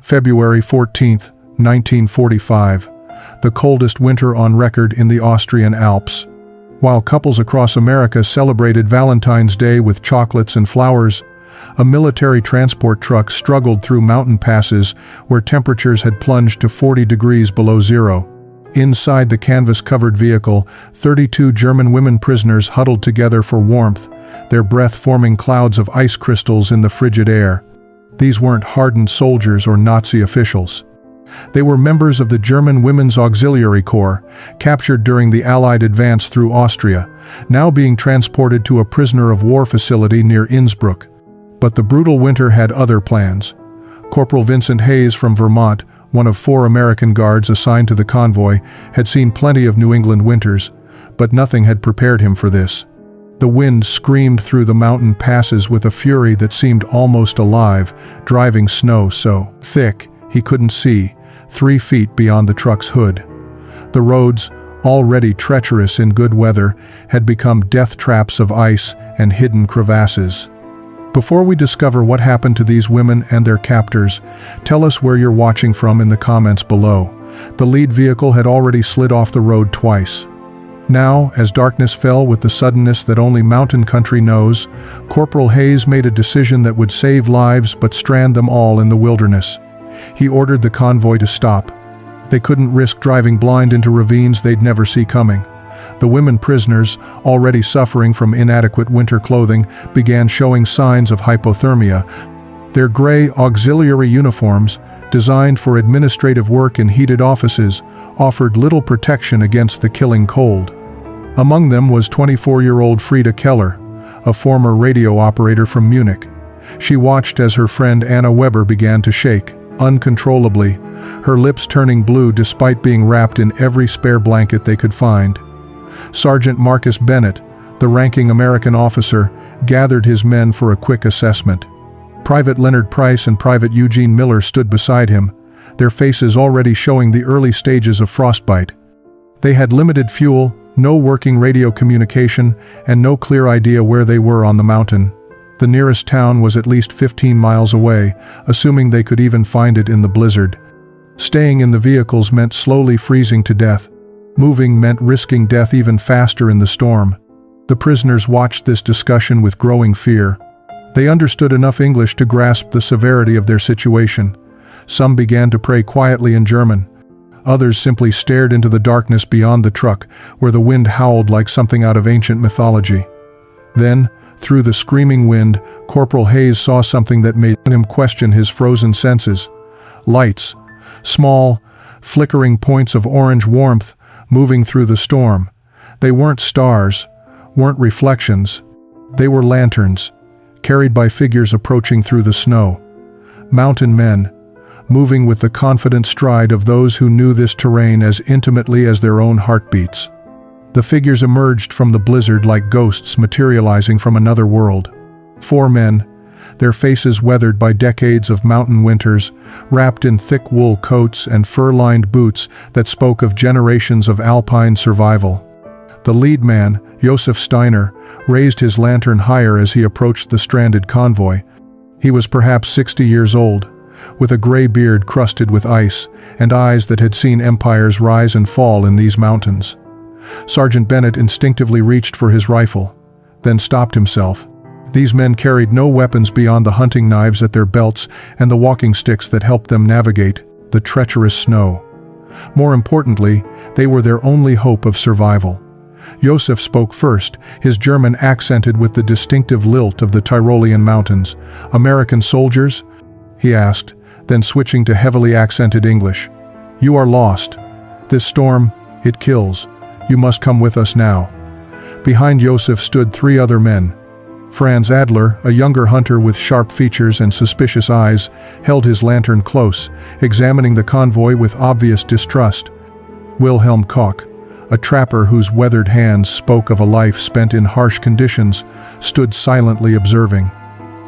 February 14, 1945, the coldest winter on record in the Austrian Alps. While couples across America celebrated Valentine's Day with chocolates and flowers, a military transport truck struggled through mountain passes where temperatures had plunged to 40 degrees below zero. Inside the canvas-covered vehicle, 32 German women prisoners huddled together for warmth, their breath forming clouds of ice crystals in the frigid air. These weren't hardened soldiers or Nazi officials. They were members of the German Women's Auxiliary Corps, captured during the Allied advance through Austria, now being transported to a prisoner of war facility near Innsbruck. But the brutal winter had other plans. Corporal Vincent Hayes from Vermont, one of 4 American guards assigned to the convoy, had seen plenty of New England winters, but nothing had prepared him for this. The wind screamed through the mountain passes with a fury that seemed almost alive, driving snow so thick he couldn't see 3 feet beyond the truck's hood. The roads, already treacherous in good weather, had become death traps of ice and hidden crevasses. Before we discover what happened to these women and their captors, tell us where you're watching from in the comments below. The lead vehicle had already slid off the road twice. Now, as darkness fell with the suddenness that only mountain country knows, Corporal Hayes made a decision that would save lives but strand them all in the wilderness. He ordered the convoy to stop. They couldn't risk driving blind into ravines they'd never see coming. The women prisoners, already suffering from inadequate winter clothing, began showing signs of hypothermia. Their gray auxiliary uniforms, designed for administrative work in heated offices, offered little protection against the killing cold. Among them was 24-year-old Frieda Keller, a former radio operator from Munich. She watched as her friend Anna Weber began to shake, uncontrollably, her lips turning blue despite being wrapped in every spare blanket they could find. Sergeant Marcus Bennett, the ranking American officer, gathered his men for a quick assessment. Private Leonard Price and Private Eugene Miller stood beside him, their faces already showing the early stages of frostbite. They had limited fuel, no working radio communication, and no clear idea where they were on the mountain. The nearest town was at least 15 miles away, assuming they could even find it in the blizzard. Staying in the vehicles meant slowly freezing to death. Moving meant risking death even faster in the storm. The prisoners watched this discussion with growing fear. They understood enough English to grasp the severity of their situation. Some began to pray quietly in German. Others simply stared into the darkness beyond the truck, where the wind howled like something out of ancient mythology. Then, through the screaming wind, Corporal Hayes saw something that made him question his frozen senses. Lights, small, flickering points of orange warmth, moving through the storm. They weren't stars, weren't reflections. They were lanterns, carried by figures approaching through the snow. Mountain men, moving with the confident stride of those who knew this terrain as intimately as their own heartbeats. The figures emerged from the blizzard like ghosts materializing from another world. 4 men, their faces weathered by decades of mountain winters, wrapped in thick wool coats and fur-lined boots that spoke of generations of alpine survival. The lead man, Josef Steiner, raised his lantern higher as he approached the stranded convoy. He was perhaps 60 years old, with a gray beard crusted with ice, and eyes that had seen empires rise and fall in these mountains. Sergeant Bennett instinctively reached for his rifle, then stopped himself. These men carried no weapons beyond the hunting knives at their belts and the walking sticks that helped them navigate the treacherous snow. More importantly, they were their only hope of survival. Josef spoke first, his German accented with the distinctive lilt of the Tyrolean mountains. "American soldiers?" he asked, then switching to heavily accented English. "You are lost. This storm, it kills. You must come with us now." Behind Josef stood 3 other men. Franz Adler, a younger hunter with sharp features and suspicious eyes, held his lantern close, examining the convoy with obvious distrust. Wilhelm Koch, a trapper whose weathered hands spoke of a life spent in harsh conditions, stood silently observing.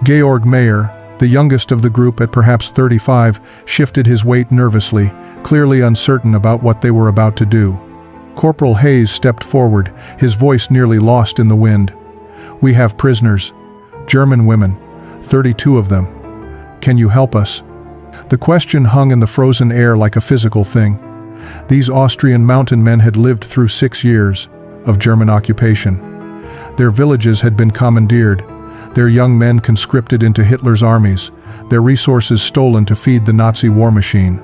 Georg Mayer, the youngest of the group at perhaps 35, shifted his weight nervously, clearly uncertain about what they were about to do. Corporal Hayes stepped forward, his voice nearly lost in the wind. "We have prisoners, German women, 32 of them. Can you help us?" The question hung in the frozen air like a physical thing. These Austrian mountain men had lived through 6 years of German occupation. Their villages had been commandeered, their young men conscripted into Hitler's armies, their resources stolen to feed the Nazi war machine.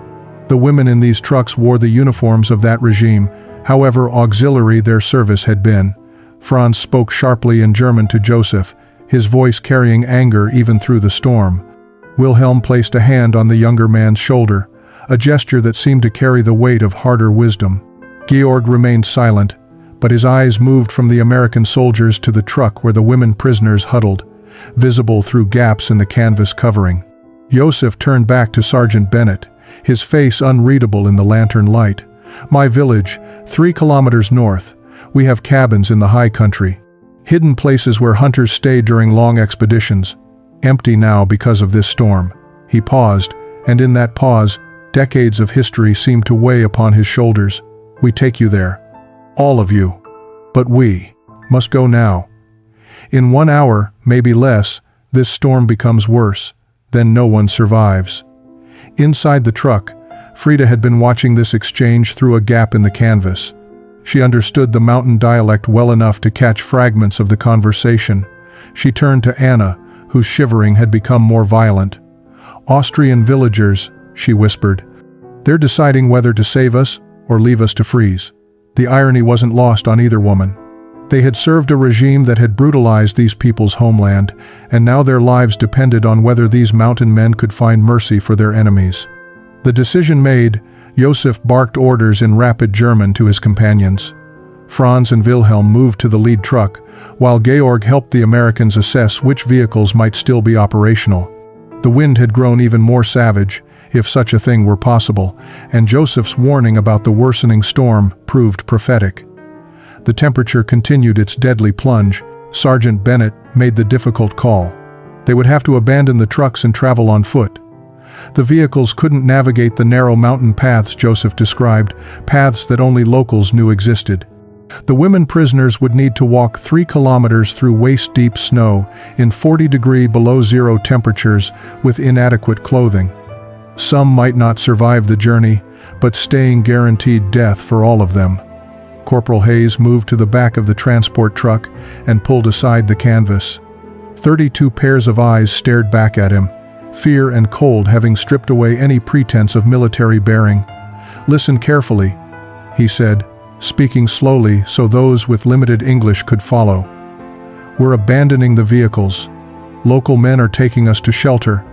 The women in these trucks wore the uniforms of that regime, however auxiliary their service had been. Franz spoke sharply in German to Joseph, his voice carrying anger even through the storm. Wilhelm placed a hand on the younger man's shoulder, a gesture that seemed to carry the weight of harder wisdom. Georg remained silent, but his eyes moved from the American soldiers to the truck where the women prisoners huddled, visible through gaps in the canvas covering. Joseph turned back to Sergeant Bennett, his face unreadable in the lantern light. "My village, 3 kilometers north. We have cabins in the high country. Hidden places where hunters stay during long expeditions. Empty now because of this storm." He paused, and in that pause, decades of history seemed to weigh upon his shoulders. "We take you there. All of you. But we must go now. In 1 hour, maybe less, this storm becomes worse. Then no one survives." Inside the truck, Frida had been watching this exchange through a gap in the canvas. She understood the mountain dialect well enough to catch fragments of the conversation. She turned to Anna, whose shivering had become more violent. "Austrian villagers," she whispered. "They're deciding whether to save us or leave us to freeze." The irony wasn't lost on either woman. They had served a regime that had brutalized these people's homeland, and now their lives depended on whether these mountain men could find mercy for their enemies. The decision made, Joseph barked orders in rapid German to his companions. Franz and Wilhelm moved to the lead truck, while Georg helped the Americans assess which vehicles might still be operational. The wind had grown even more savage, if such a thing were possible, and Joseph's warning about the worsening storm proved prophetic. The temperature continued its deadly plunge. Sergeant Bennett made the difficult call. They would have to abandon the trucks and travel on foot. The vehicles couldn't navigate the narrow mountain paths Joseph described, paths that only locals knew existed. The women prisoners would need to walk 3 kilometers through waist-deep snow in 40-degree below-zero temperatures with inadequate clothing. Some might not survive the journey, but staying guaranteed death for all of them. Corporal Hayes moved to the back of the transport truck and pulled aside the canvas. 32 pairs of eyes stared back at him, fear and cold having stripped away any pretense of military bearing. "Listen carefully," he said, speaking slowly so those with limited English could follow. "We're abandoning the vehicles. Local men are taking us to shelter,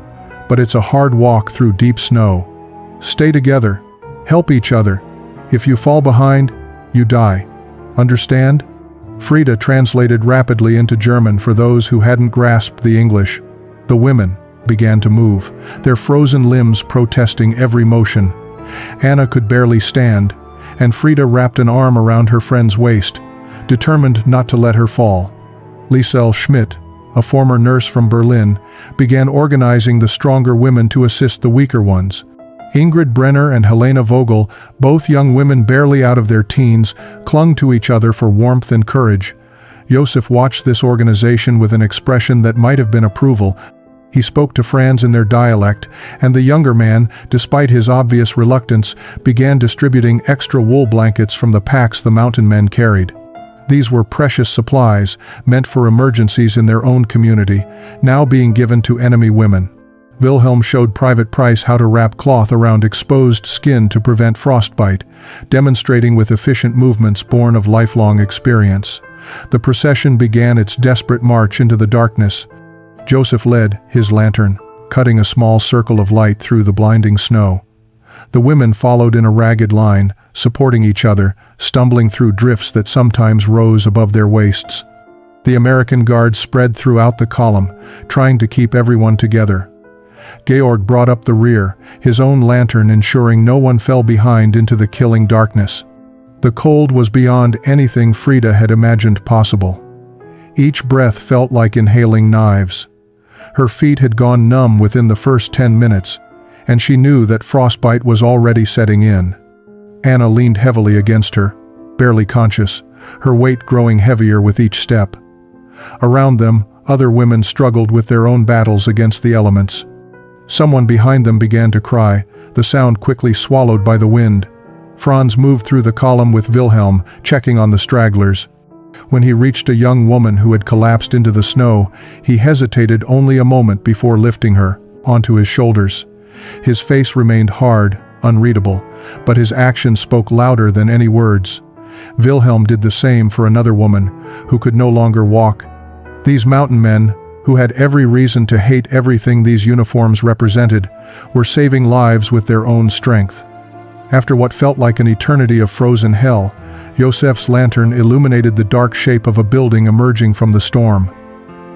but it's a hard walk through deep snow. Stay together. Help each other. If you fall behind, you die. Understand?" Frida translated rapidly into German for those who hadn't grasped the English. The women began to move, their frozen limbs protesting every motion. Anna could barely stand, and Frida wrapped an arm around her friend's waist, determined not to let her fall. Liesel Schmidt, a former nurse from Berlin, began organizing the stronger women to assist the weaker ones. Ingrid Brenner and Helena Vogel, both young women barely out of their teens, clung to each other for warmth and courage. Joseph watched this organization with an expression that might have been approval. He spoke to Franz in their dialect, and the younger man, despite his obvious reluctance, began distributing extra wool blankets from the packs the mountain men carried. These were precious supplies, meant for emergencies in their own community, now being given to enemy women. Wilhelm showed Private Price how to wrap cloth around exposed skin to prevent frostbite, demonstrating with efficient movements born of lifelong experience. The procession began its desperate march into the darkness. Joseph led, his lantern, cutting a small circle of light through the blinding snow. The women followed in a ragged line, supporting each other, stumbling through drifts that sometimes rose above their waists. The American guard spread throughout the column, trying to keep everyone together. Georg brought up the rear, his own lantern ensuring no one fell behind into the killing darkness. The cold was beyond anything Frida had imagined possible. Each breath felt like inhaling knives. Her feet had gone numb within the first 10 minutes, and she knew that frostbite was already setting in. Anna leaned heavily against her, barely conscious, her weight growing heavier with each step. Around them, other women struggled with their own battles against the elements. Someone behind them began to cry, the sound quickly swallowed by the wind. Franz moved through the column with Wilhelm, checking on the stragglers. When he reached a young woman who had collapsed into the snow, he hesitated only a moment before lifting her onto his shoulders. His face remained hard, unreadable, but his actions spoke louder than any words. Wilhelm did the same for another woman, who could no longer walk. These mountain men, who had every reason to hate everything these uniforms represented, were saving lives with their own strength. After what felt like an eternity of frozen hell, Josef's lantern illuminated the dark shape of a building emerging from the storm.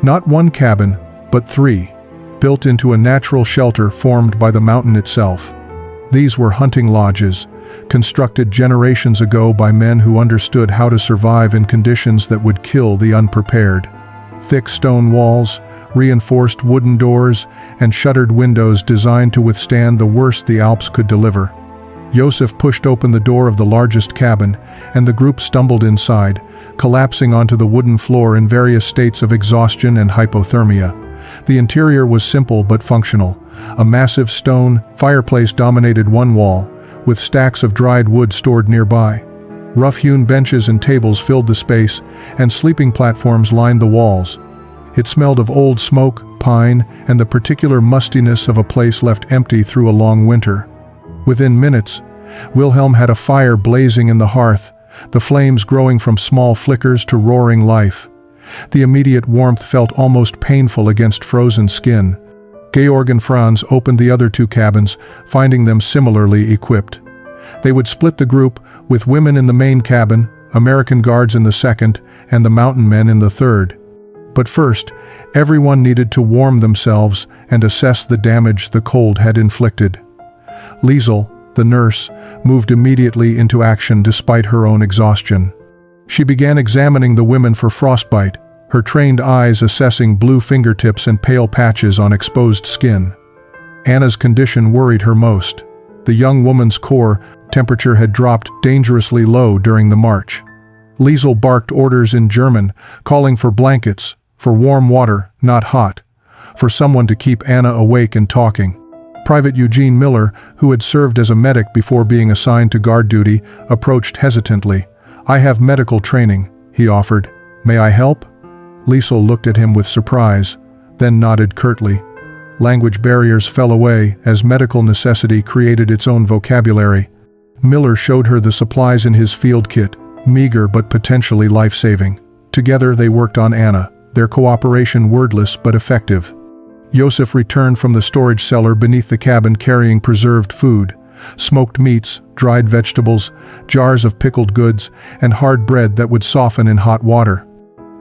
Not one cabin, but three, built into a natural shelter formed by the mountain itself. These were hunting lodges, constructed generations ago by men who understood how to survive in conditions that would kill the unprepared. Thick stone walls, reinforced wooden doors, and shuttered windows designed to withstand the worst the Alps could deliver. Josef pushed open the door of the largest cabin, and the group stumbled inside, collapsing onto the wooden floor in various states of exhaustion and hypothermia. The interior was simple but functional. A massive stone fireplace dominated one wall, with stacks of dried wood stored nearby. Rough-hewn benches and tables filled the space, and sleeping platforms lined the walls. It smelled of old smoke, pine, and the particular mustiness of a place left empty through a long winter. Within minutes, Wilhelm had a fire blazing in the hearth, the flames growing from small flickers to roaring life. The immediate warmth felt almost painful against frozen skin. Georg and Franz opened the other two cabins, finding them similarly equipped. They would split the group, with women in the main cabin, American guards in the second, and the mountain men in the third. But first, everyone needed to warm themselves and assess the damage the cold had inflicted. Liesel, the nurse, moved immediately into action despite her own exhaustion. She began examining the women for frostbite, her trained eyes assessing blue fingertips and pale patches on exposed skin. Anna's condition worried her most. The young woman's core temperature had dropped dangerously low during the march. Liesel barked orders in German, calling for blankets, for warm water, not hot, for someone to keep Anna awake and talking. Private Eugene Miller, who had served as a medic before being assigned to guard duty, approached hesitantly. "I have medical training," he offered. "May I help?" Liesel looked at him with surprise, then nodded curtly. Language barriers fell away as medical necessity created its own vocabulary. Miller showed her the supplies in his field kit, meager but potentially life-saving. Together they worked on Anna, their cooperation wordless but effective. Josef returned from the storage cellar beneath the cabin carrying preserved food, smoked meats, dried vegetables, jars of pickled goods, and hard bread that would soften in hot water.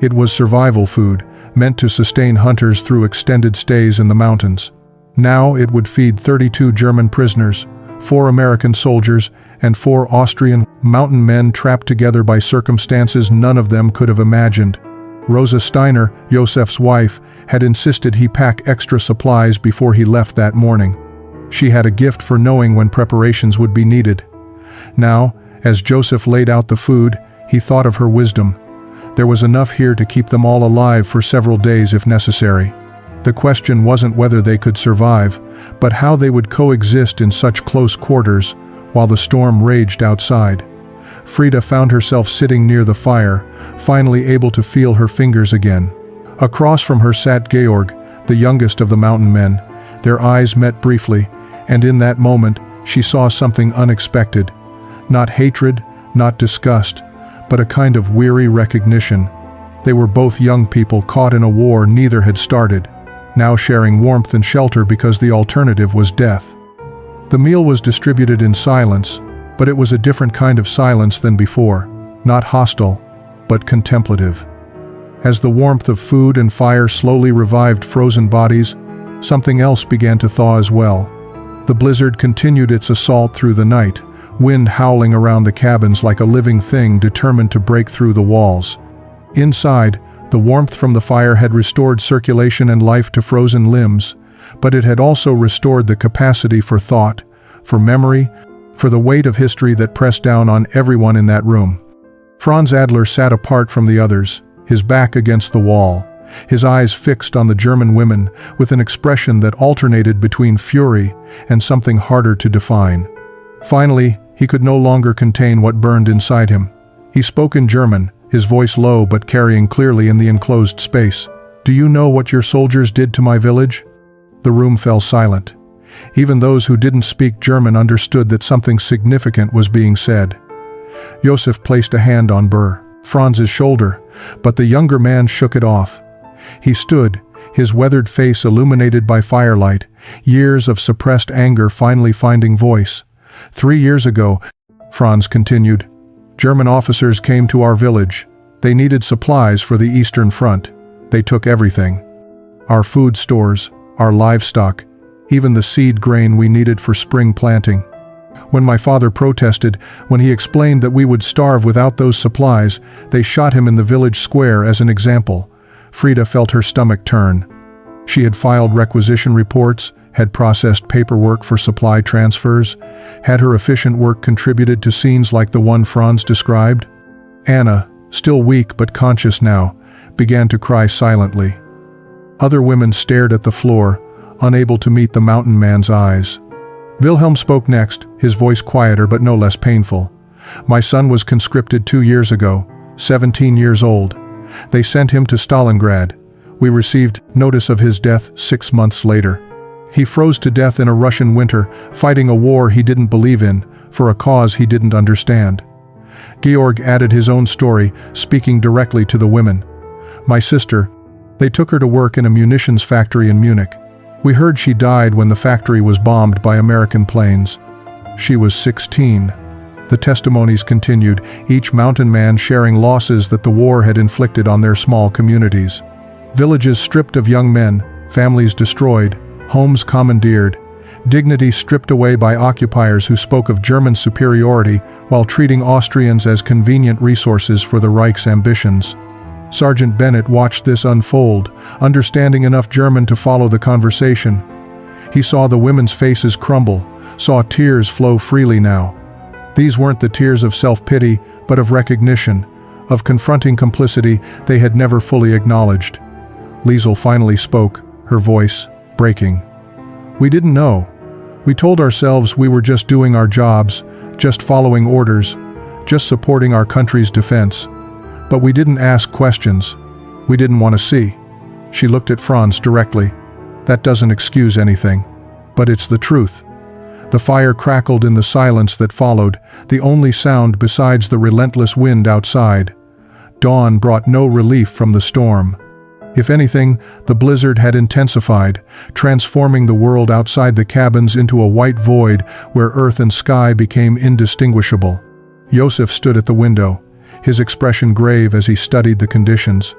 It was survival food, meant to sustain hunters through extended stays in the mountains. Now it would feed 32 German prisoners, 4 American soldiers, and 4 Austrian mountain men trapped together by circumstances none of them could have imagined. Rosa Steiner, Josef's wife, had insisted he pack extra supplies before he left that morning. She had a gift for knowing when preparations would be needed. Now, as Josef laid out the food, he thought of her wisdom. There was enough here to keep them all alive for several days if necessary. The question wasn't whether they could survive, but how they would coexist in such close quarters while the storm raged outside. Frida found herself sitting near the fire, finally able to feel her fingers again. Across from her sat Georg, the youngest of the mountain men. Their eyes met briefly, and in that moment, she saw something unexpected. Not hatred, not disgust, but a kind of weary recognition. They were both young people caught in a war neither had started, now sharing warmth and shelter because the alternative was death. The meal was distributed in silence, but it was a different kind of silence than before, not hostile, but contemplative. As the warmth of food and fire slowly revived frozen bodies, something else began to thaw as well. The blizzard continued its assault through the night, wind howling around the cabins like a living thing determined to break through the walls. Inside, the warmth from the fire had restored circulation and life to frozen limbs, but it had also restored the capacity for thought, for memory, for the weight of history that pressed down on everyone in that room. Franz Adler sat apart from the others, his back against the wall, his eyes fixed on the German women with an expression that alternated between fury and something harder to define. Finally, he could no longer contain what burned inside him. He spoke in German, his voice low but carrying clearly in the enclosed space. "Do you know what your soldiers did to my village?" The room fell silent. Even those who didn't speak German understood that something significant was being said. Josef placed a hand on Franz's shoulder, but the younger man shook it off. He stood, his weathered face illuminated by firelight, years of suppressed anger finally finding voice. 3 years ago, Franz continued, German officers came to our village. They needed supplies for the Eastern Front. They took everything. Our food stores, our livestock, even the seed grain we needed for spring planting. When my father protested, when he explained that we would starve without those supplies, they shot him in the village square as an example. Frida felt her stomach turn. She had filed requisition reports, had processed paperwork for supply transfers, had her efficient work contributed to scenes like the one Franz described. Anna, still weak but conscious now, began to cry silently. Other women stared at the floor, unable to meet the mountain man's eyes. Wilhelm spoke next, his voice quieter but no less painful. My son was conscripted 2 years ago, 17 years old. They sent him to Stalingrad. We received notice of his death 6 months later. He froze to death in a Russian winter, fighting a war he didn't believe in, for a cause he didn't understand. Georg added his own story, speaking directly to the women. My sister, they took her to work in a munitions factory in Munich. We heard she died when the factory was bombed by American planes. She was 16. The testimonies continued, each mountain man sharing losses that the war had inflicted on their small communities. Villages stripped of young men, families destroyed, homes commandeered, dignity stripped away by occupiers who spoke of German superiority while treating Austrians as convenient resources for the Reich's ambitions. Sergeant Bennett watched this unfold, understanding enough German to follow the conversation. He saw the women's faces crumble, saw tears flow freely now. These weren't the tears of self-pity, but of recognition, of confronting complicity they had never fully acknowledged. Liesel finally spoke, her voice breaking. We didn't know. We told ourselves we were just doing our jobs, just following orders, just supporting our country's defense. But we didn't ask questions. We didn't want to see. She looked at Franz directly. That doesn't excuse anything. But it's the truth. The fire crackled in the silence that followed, the only sound besides the relentless wind outside. Dawn brought no relief from the storm. If anything, the blizzard had intensified, transforming the world outside the cabins into a white void where earth and sky became indistinguishable. Josef stood at the window, his expression grave as he studied the conditions.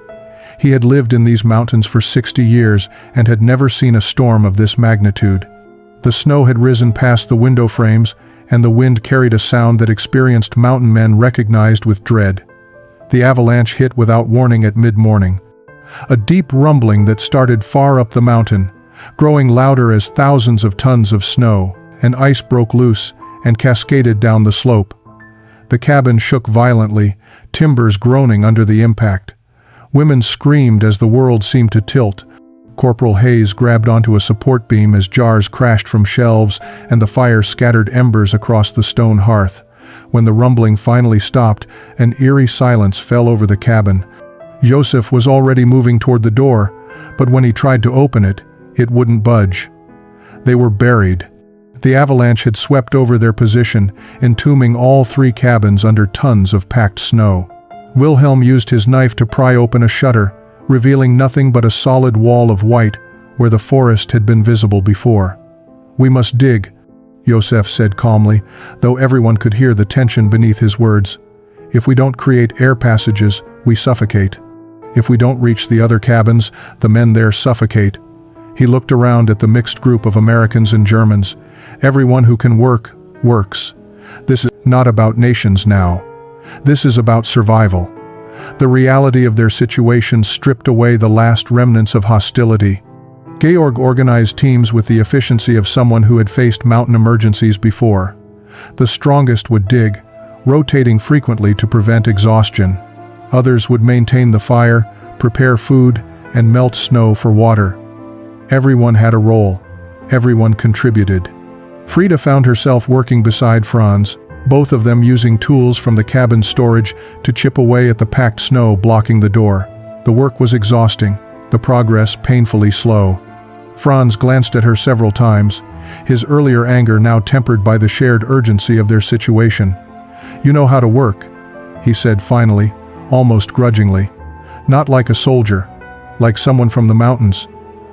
He had lived in these mountains for 60 years and had never seen a storm of this magnitude. The snow had risen past the window frames, and the wind carried a sound that experienced mountain men recognized with dread. The avalanche hit without warning at mid-morning. A deep rumbling that started far up the mountain, growing louder as thousands of tons of snow and ice broke loose and cascaded down the slope. The cabin shook violently, timbers groaning under the impact. Women screamed as the world seemed to tilt. Corporal Hayes grabbed onto a support beam as jars crashed from shelves and the fire scattered embers across the stone hearth. When the rumbling finally stopped, an eerie silence fell over the cabin. Josef was already moving toward the door, but when he tried to open it, it wouldn't budge. They were buried. The avalanche had swept over their position, entombing all 3 cabins under tons of packed snow. Wilhelm used his knife to pry open a shutter, revealing nothing but a solid wall of white where the forest had been visible before. We must dig, Josef said calmly, though everyone could hear the tension beneath his words. If we don't create air passages, we suffocate. If we don't reach the other cabins, the men there suffocate. He looked around at the mixed group of Americans and Germans. Everyone who can work, works. This is not about nations now. This is about survival. The reality of their situation stripped away the last remnants of hostility. Georg organized teams with the efficiency of someone who had faced mountain emergencies before. The strongest would dig, rotating frequently to prevent exhaustion. Others would maintain the fire, prepare food, and melt snow for water. Everyone had a role. Everyone contributed. Frida found herself working beside Franz, both of them using tools from the cabin's storage to chip away at the packed snow blocking the door. The work was exhausting, the progress painfully slow. Franz glanced at her several times, his earlier anger now tempered by the shared urgency of their situation. "You know how to work," he said finally, almost grudgingly. "Not like a soldier, like someone from the mountains."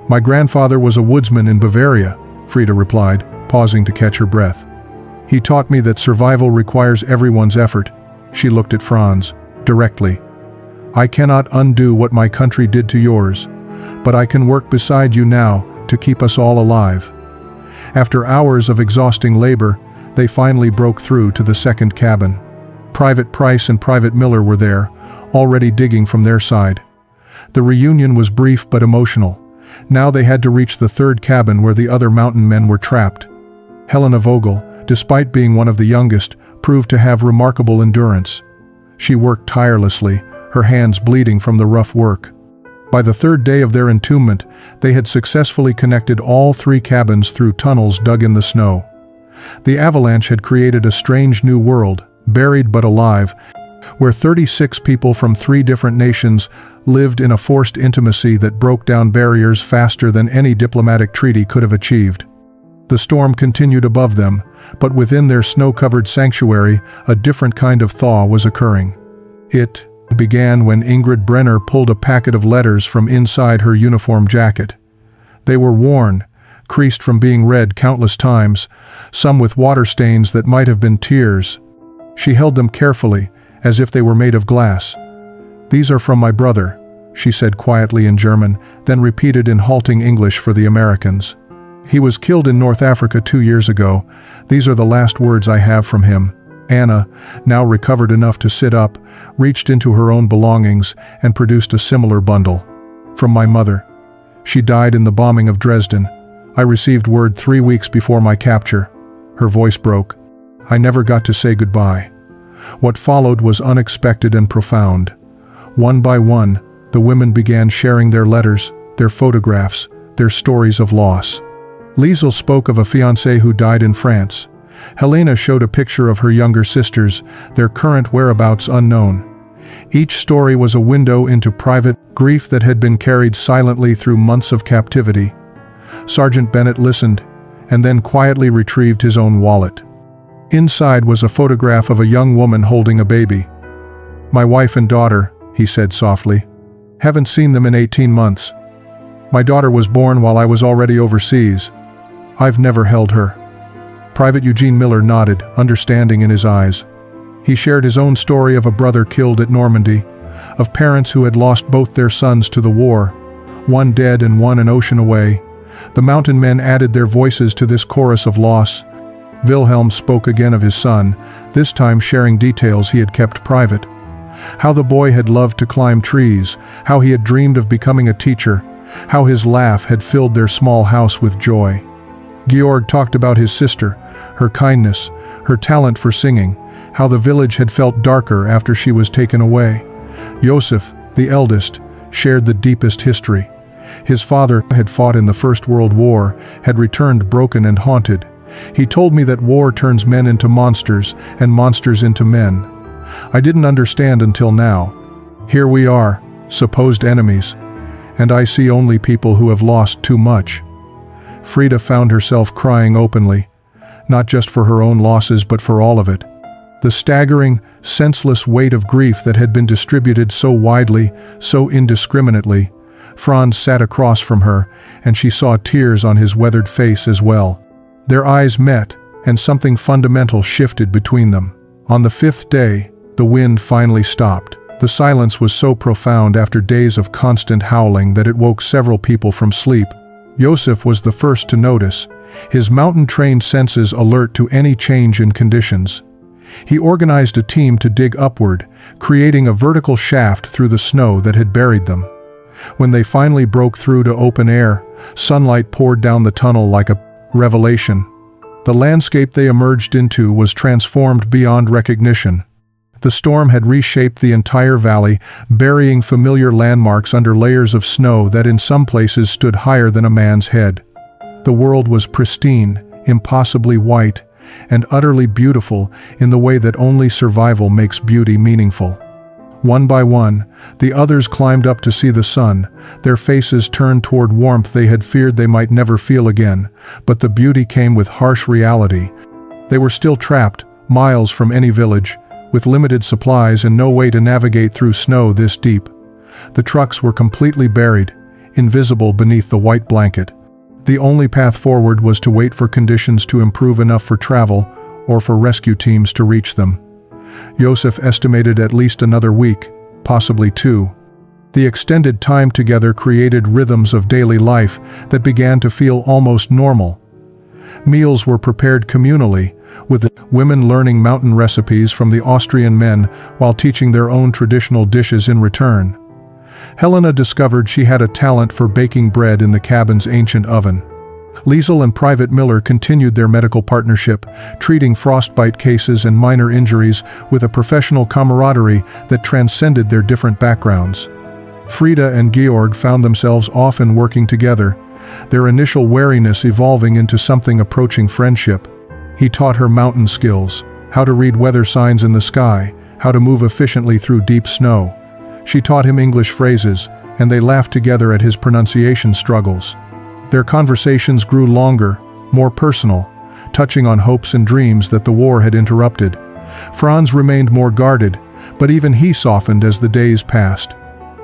"My grandfather was a woodsman in Bavaria," Frida replied, pausing to catch her breath. "He taught me that survival requires everyone's effort." She looked at Franz, directly. "I cannot undo what my country did to yours, but I can work beside you now to keep us all alive." After hours of exhausting labor, they finally broke through to the second cabin. Private Price and Private Miller were there, already digging from their side. The reunion was brief but emotional. Now they had to reach the third cabin where the other mountain men were trapped. Helena Vogel, despite being one of the youngest, proved to have remarkable endurance. She worked tirelessly, her hands bleeding from the rough work. By the third day of their entombment, they had successfully connected all three cabins through tunnels dug in the snow. The avalanche had created a strange new world, buried but alive, where 36 people from 3 different nations lived in a forced intimacy that broke down barriers faster than any diplomatic treaty could have achieved. The storm continued above them, but within their snow-covered sanctuary, a different kind of thaw was occurring. It began when Ingrid Brenner pulled a packet of letters from inside her uniform jacket. They were worn, creased from being read countless times, some with water stains that might have been tears. She held them carefully, as if they were made of glass. "These are from my brother," she said quietly in German, then repeated in halting English for the Americans. "He was killed in North Africa 2 years ago. These are the last words I have from him." Anna, now recovered enough to sit up, reached into her own belongings and produced a similar bundle. "From my mother. She died in the bombing of Dresden. I received word 3 weeks before my capture." Her voice broke. "I never got to say goodbye." What followed was unexpected and profound. One by one, the women began sharing their letters, their photographs, their stories of loss. Liesel spoke of a fiancé who died in France. Helena showed a picture of her younger sisters, their current whereabouts unknown. Each story was a window into private grief that had been carried silently through months of captivity. Sergeant Bennett listened, and then quietly retrieved his own wallet. Inside was a photograph of a young woman holding a baby. "My wife and daughter," he said softly. "Haven't seen them in 18 months. My daughter was born while I was already overseas. I've never held her." Private Eugene Miller nodded, understanding in his eyes. He shared his own story of a brother killed at Normandy, of parents who had lost both their sons to the war, one dead and one an ocean away. The mountain men added their voices to this chorus of loss. Wilhelm spoke again of his son, this time sharing details he had kept private. How the boy had loved to climb trees, how he had dreamed of becoming a teacher, how his laugh had filled their small house with joy. Georg talked about his sister, her kindness, her talent for singing, how the village had felt darker after she was taken away. Joseph, the eldest, shared the deepest history. His father had fought in the First World War, had returned broken and haunted. He told me that war turns men into monsters and monsters into men. I didn't understand until now. Here we are, supposed enemies, and I see only people who have lost too much. Frida found herself crying openly, not just for her own losses but for all of it. The staggering, senseless weight of grief that had been distributed so widely, so indiscriminately. Franz sat across from her, and she saw tears on his weathered face as well. Their eyes met, and something fundamental shifted between them. On the 5th day, the wind finally stopped. The silence was so profound after days of constant howling that it woke several people from sleep. Joseph was the first to notice, his mountain-trained senses alert to any change in conditions. He organized a team to dig upward, creating a vertical shaft through the snow that had buried them. When they finally broke through to open air, sunlight poured down the tunnel like a revelation. The landscape they emerged into was transformed beyond recognition. The storm had reshaped the entire valley, burying familiar landmarks under layers of snow that in some places stood higher than a man's head. The world was pristine, impossibly white, and utterly beautiful in the way that only survival makes beauty meaningful. One by one, the others climbed up to see the sun, their faces turned toward warmth they had feared they might never feel again, but the beauty came with harsh reality. They were still trapped, miles from any village, with limited supplies and no way to navigate through snow this deep. The trucks were completely buried, invisible beneath the white blanket. The only path forward was to wait for conditions to improve enough for travel, or for rescue teams to reach them. Joseph estimated at least another week, possibly 2. The extended time together created rhythms of daily life that began to feel almost normal. Meals were prepared communally, with women learning mountain recipes from the Austrian men while teaching their own traditional dishes in return. Helena discovered she had a talent for baking bread in the cabin's ancient oven. Liesel and Private Miller continued their medical partnership, treating frostbite cases and minor injuries with a professional camaraderie that transcended their different backgrounds. Frida and Georg found themselves often working together, their initial wariness evolving into something approaching friendship. He taught her mountain skills, how to read weather signs in the sky, how to move efficiently through deep snow. She taught him English phrases, and they laughed together at his pronunciation struggles. Their conversations grew longer, more personal, touching on hopes and dreams that the war had interrupted. Franz remained more guarded, but even he softened as the days passed.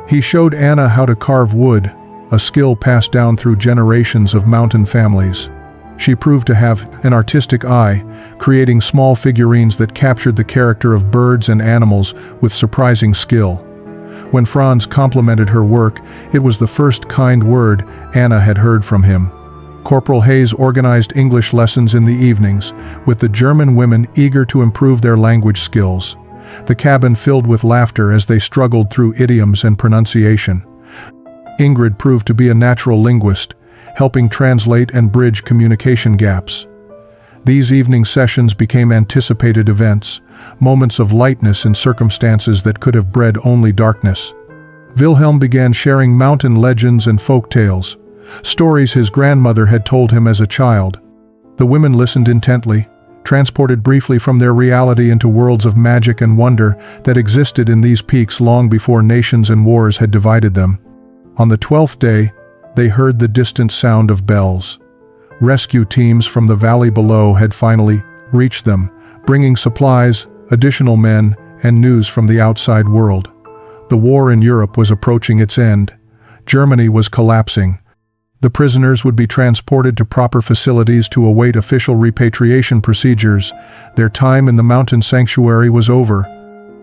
He showed Anna how to carve wood, a skill passed down through generations of mountain families. She proved to have an artistic eye, creating small figurines that captured the character of birds and animals with surprising skill. When Franz complimented her work, it was the first kind word Anna had heard from him. Corporal Hayes organized English lessons in the evenings, with the German women eager to improve their language skills. The cabin filled with laughter as they struggled through idioms and pronunciation. Ingrid proved to be a natural linguist, helping translate and bridge communication gaps. These evening sessions became anticipated events, moments of lightness in circumstances that could have bred only darkness. Wilhelm began sharing mountain legends and folk tales, stories his grandmother had told him as a child. The women listened intently, transported briefly from their reality into worlds of magic and wonder that existed in these peaks long before nations and wars had divided them. On the 12th day, they heard the distant sound of bells. Rescue teams from the valley below had finally reached them, bringing supplies, additional men, and news from the outside world. The war in Europe was approaching its end. Germany was collapsing. The prisoners would be transported to proper facilities to await official repatriation procedures. Their time in the mountain sanctuary was over.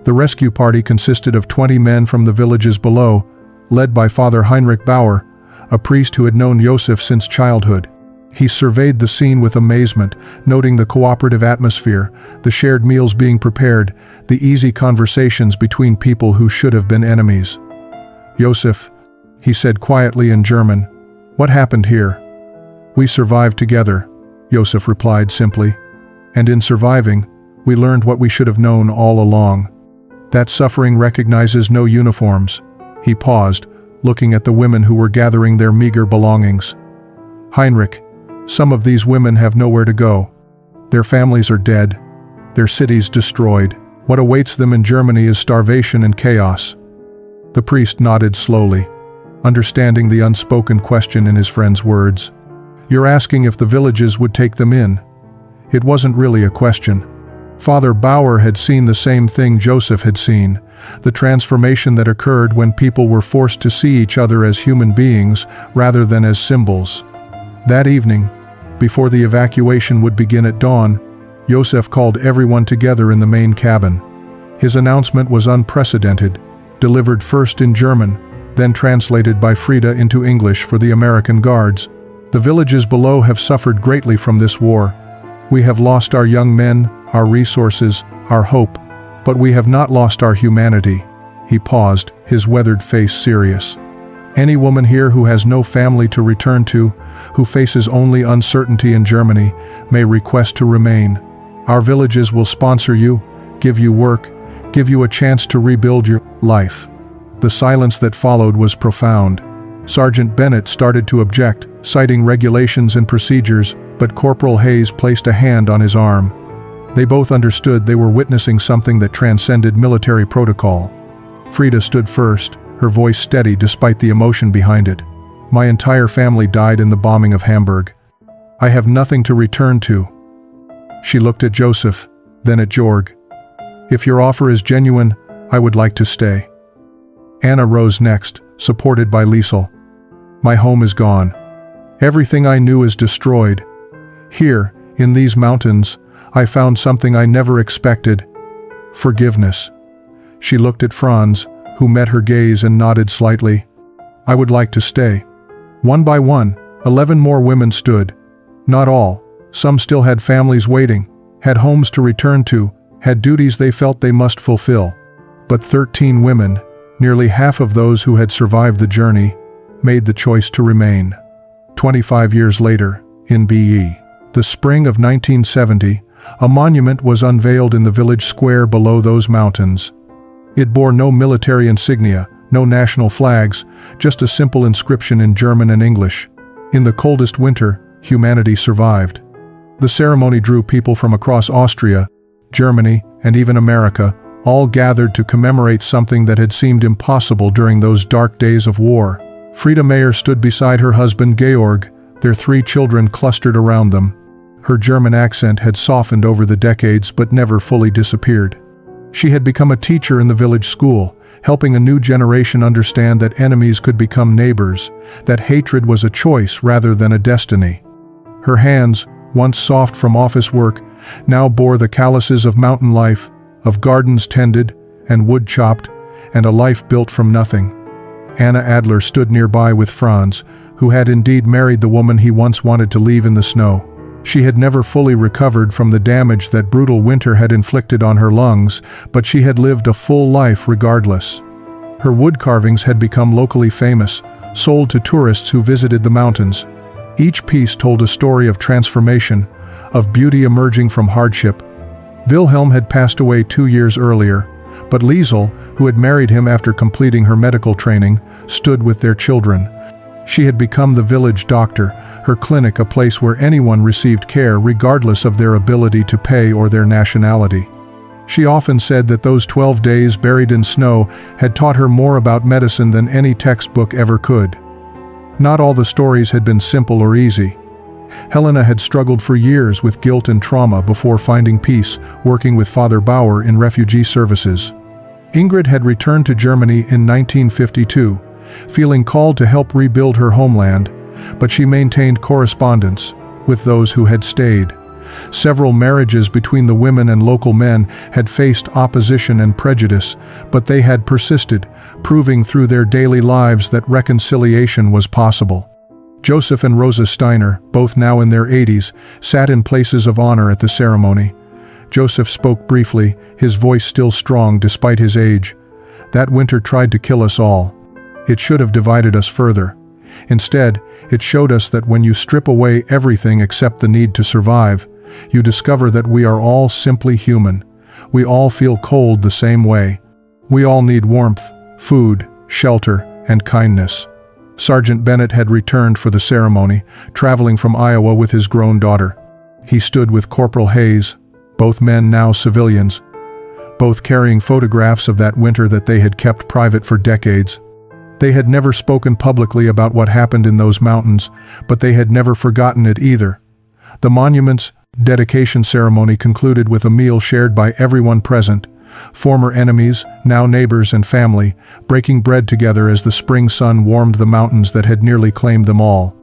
The rescue party consisted of 20 men from the villages below, led by Father Heinrich Bauer, a priest who had known Joseph since childhood. He surveyed the scene with amazement, noting the cooperative atmosphere, the shared meals being prepared, the easy conversations between people who should have been enemies. "Joseph," he said quietly in German, "what happened here?" "We survived together," Joseph replied simply. "And in surviving, we learned what we should have known all along. That suffering recognizes no uniforms." He paused, looking at the women who were gathering their meager belongings. "Heinrich, some of these women have nowhere to go. Their families are dead, their cities destroyed. What awaits them in Germany is starvation and chaos." The priest nodded slowly, understanding the unspoken question in his friend's words. "You're asking if the villages would take them in?" It wasn't really a question. Father Bauer had seen the same thing Joseph had seen, the transformation that occurred when people were forced to see each other as human beings rather than as symbols. That evening, before the evacuation would begin at dawn, Joseph called everyone together in the main cabin. His announcement was unprecedented, delivered first in German, then translated by Frida into English for the American guards. "The villages below have suffered greatly from this war. We have lost our young men, our resources, our hope, but we have not lost our humanity." He paused, his weathered face serious. "Any woman here who has no family to return to, who faces only uncertainty in Germany, may request to remain. Our villages will sponsor you, give you work, give you a chance to rebuild your life." The silence that followed was profound. Sergeant Bennett started to object, citing regulations and procedures, but Corporal Hayes placed a hand on his arm. They both understood they were witnessing something that transcended military protocol. Frida stood first, her voice steady despite the emotion behind it. "My entire family died in the bombing of Hamburg. I have nothing to return to." She looked at Joseph, then at Jorg. "If your offer is genuine, I would like to stay." Anna rose next, supported by Liesel. "My home is gone. Everything I knew is destroyed. Here, in these mountains, I found something I never expected: forgiveness." She looked at Franz, who met her gaze and nodded slightly. "I would like to stay." One by one, 11 more women stood. Not all. Some still had families waiting, had homes to return to, had duties they felt they must fulfill. But 13 women, nearly half of those who had survived the journey, made the choice to remain. 25 years later, in BE, the spring of 1970, a monument was unveiled in the village square below those mountains. It bore no military insignia, no national flags, just a simple inscription in German and English. "In the coldest winter, humanity survived." The ceremony drew people from across Austria, Germany, and even America, all gathered to commemorate something that had seemed impossible during those dark days of war. Frida Mayer stood beside her husband Georg, their 3 children clustered around them. Her German accent had softened over the decades but never fully disappeared. She had become a teacher in the village school, helping a new generation understand that enemies could become neighbors, that hatred was a choice rather than a destiny. Her hands, once soft from office work, now bore the calluses of mountain life, of gardens tended, and wood chopped, and a life built from nothing. Anna Adler stood nearby with Franz, who had indeed married the woman he once wanted to leave in the snow. She had never fully recovered from the damage that brutal winter had inflicted on her lungs, but she had lived a full life regardless. Her wood carvings had become locally famous, sold to tourists who visited the mountains. Each piece told a story of transformation, of beauty emerging from hardship. Wilhelm had passed away 2 years earlier, but Liesel, who had married him after completing her medical training, stood with their children. She had become the village doctor, her clinic a place where anyone received care regardless of their ability to pay or their nationality. She often said that those 12 days buried in snow had taught her more about medicine than any textbook ever could. Not all the stories had been simple or easy. Helena had struggled for years with guilt and trauma before finding peace, working with Father Bauer in refugee services. Ingrid had returned to Germany in 1952, feeling called to help rebuild her homeland, but she maintained correspondence with those who had stayed. Several marriages between the women and local men had faced opposition and prejudice, but they had persisted, proving through their daily lives that reconciliation was possible. Joseph and Rosa Steiner, both now in their 80s, sat in places of honor at the ceremony. Joseph spoke briefly, his voice still strong despite his age. "That winter tried to kill us all. It should have divided us further. Instead, it showed us that when you strip away everything except the need to survive, you discover that we are all simply human. We all feel cold the same way. We all need warmth, food, shelter, and kindness." Sergeant Bennett had returned for the ceremony, traveling from Iowa with his grown daughter. He stood with Corporal Hayes, both men now civilians, both carrying photographs of that winter that they had kept private for decades. They had never spoken publicly about what happened in those mountains, but they had never forgotten it either. The monument's dedication ceremony concluded with a meal shared by everyone present, former enemies, now neighbors and family, breaking bread together as the spring sun warmed the mountains that had nearly claimed them all.